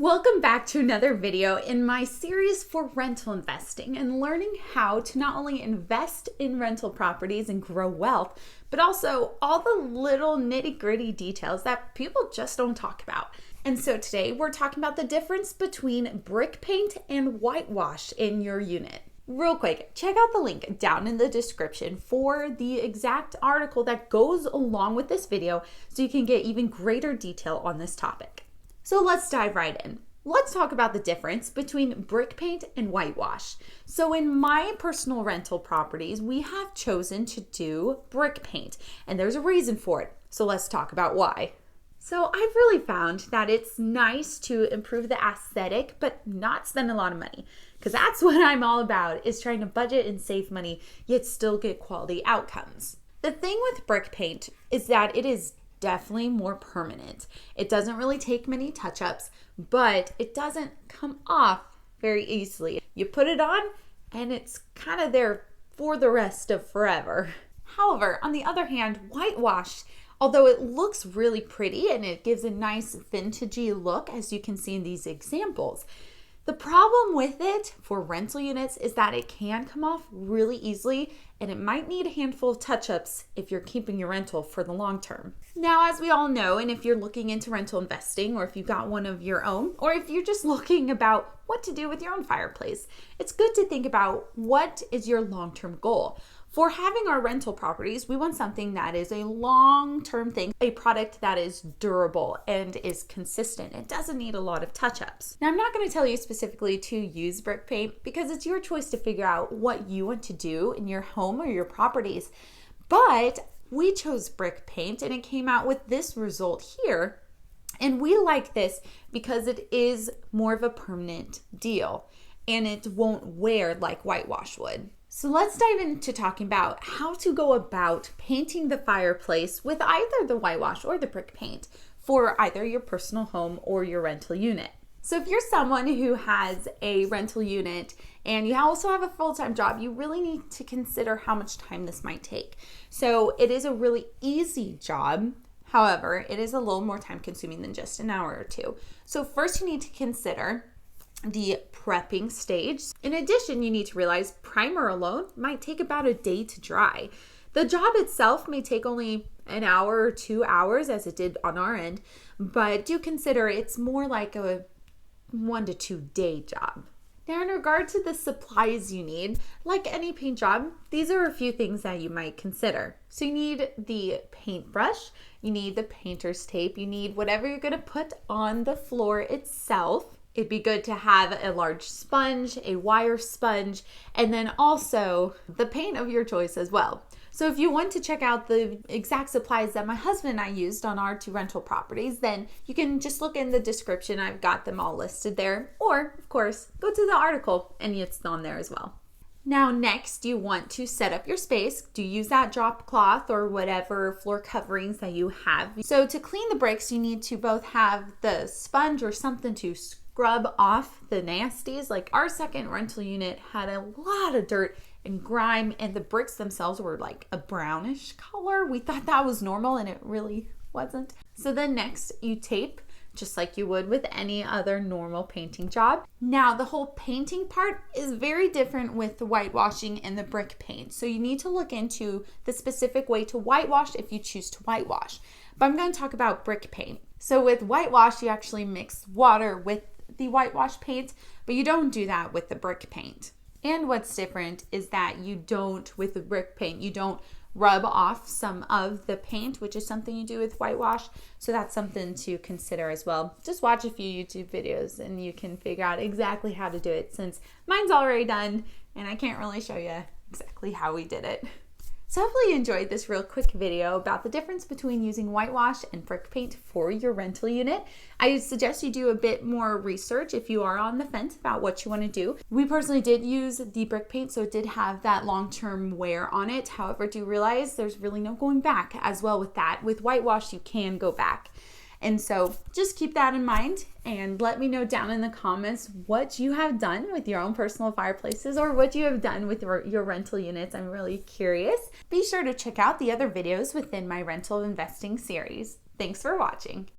Welcome back to another video in my series for rental investing and learning how to not only invest in rental properties and grow wealth, but also all the little nitty-gritty details that people just don't talk about. And so today we're talking about the difference between brick paint and whitewash in your unit. Real quick, check out the link down in the description for the exact article that goes along with this video so you can get even greater detail on this topic. So let's dive right in. Let's talk about the difference between brick paint and whitewash. So in my personal rental properties, we have chosen to do brick paint, and there's a reason for it. So let's talk about why. So I've really found that it's nice to improve the aesthetic, but not spend a lot of money, because that's what I'm all about, is trying to budget and save money, yet still get quality outcomes. The thing with brick paint is that it is definitely more permanent. It doesn't really take many touch-ups, but it doesn't come off very easily. You put it on and it's kind of there for the rest of forever. However, on the other hand, whitewash, although it looks really pretty and it gives a nice vintagey look, as you can see in these examples, the problem with it for rental units is that it can come off really easily, and it might need a handful of touch-ups if you're keeping your rental for the long term. Now, as we all know, and if you're looking into rental investing, or if you've got one of your own, or if you're just looking about what to do with your own fireplace, it's good to think about what is your long-term goal. For having our rental properties, we want something that is a long-term thing, a product that is durable and is consistent. It doesn't need a lot of touch-ups. Now, I'm not going to tell you specifically to use brick paint because it's your choice to figure out what you want to do in your home or your properties. But we chose brick paint and it came out with this result here. And we like this because it is more of a permanent deal and it won't wear like whitewash would. So let's dive into talking about how to go about painting the fireplace with either the whitewash or the brick paint for either your personal home or your rental unit. So if you're someone who has a rental unit and you also have a full-time job, you really need to consider how much time this might take. So it is a really easy job. However, it is a little more time consuming than just an hour or two. So first you need to consider the prepping stage. In addition, you need to realize primer alone might take about a day to dry. The job itself may take only an hour or 2 hours, as it did on our end, but do consider it's more like a 1 to 2 day job. Now, in regard to the supplies you need, like any paint job, these are a few things that you might consider. So you need the paintbrush, you need the painter's tape, you need whatever you're going to put on the floor itself. It'd be good to have a large sponge, a wire sponge, and then also the paint of your choice as well. So if you want to check out the exact supplies that my husband and I used on our 2 rental properties, then you can just look in the description. I've got them all listed there. Or, of course, go to the article and it's on there as well. Now, next, you want to set up your space. Do use that drop cloth or whatever floor coverings that you have. So to clean the bricks, you need to both have the sponge or something to scrub off the nasties. Like our second rental unit had a lot of dirt and grime, and the bricks themselves were like a brownish color. We thought that was normal and it really wasn't. So then next you tape, just like you would with any other normal painting job. Now the whole painting part is very different with the whitewashing and the brick paint. So you need to look into the specific way to whitewash if you choose to whitewash. But I'm going to talk about brick paint. So with whitewash, you actually mix water with the whitewash paint, but you don't do that with the brick paint. And what's different is that you don't, with the brick paint, you don't rub off some of the paint, which is something you do with whitewash. So that's something to consider as well. Just watch a few YouTube videos and you can figure out exactly how to do it, since mine's already done and I can't really show you exactly how we did it. So hopefully you enjoyed this real quick video about the difference between using whitewash and brick paint for your rental unit. I suggest you do a bit more research if you are on the fence about what you want to do. We personally did use the brick paint, so it did have that long-term wear on it. However, do realize there's really no going back as well with that. With whitewash, you can go back. And so just keep that in mind and let me know down in the comments what you have done with your own personal fireplaces or what you have done with your rental units. I'm really curious. Be sure to check out the other videos within my rental investing series. Thanks for watching.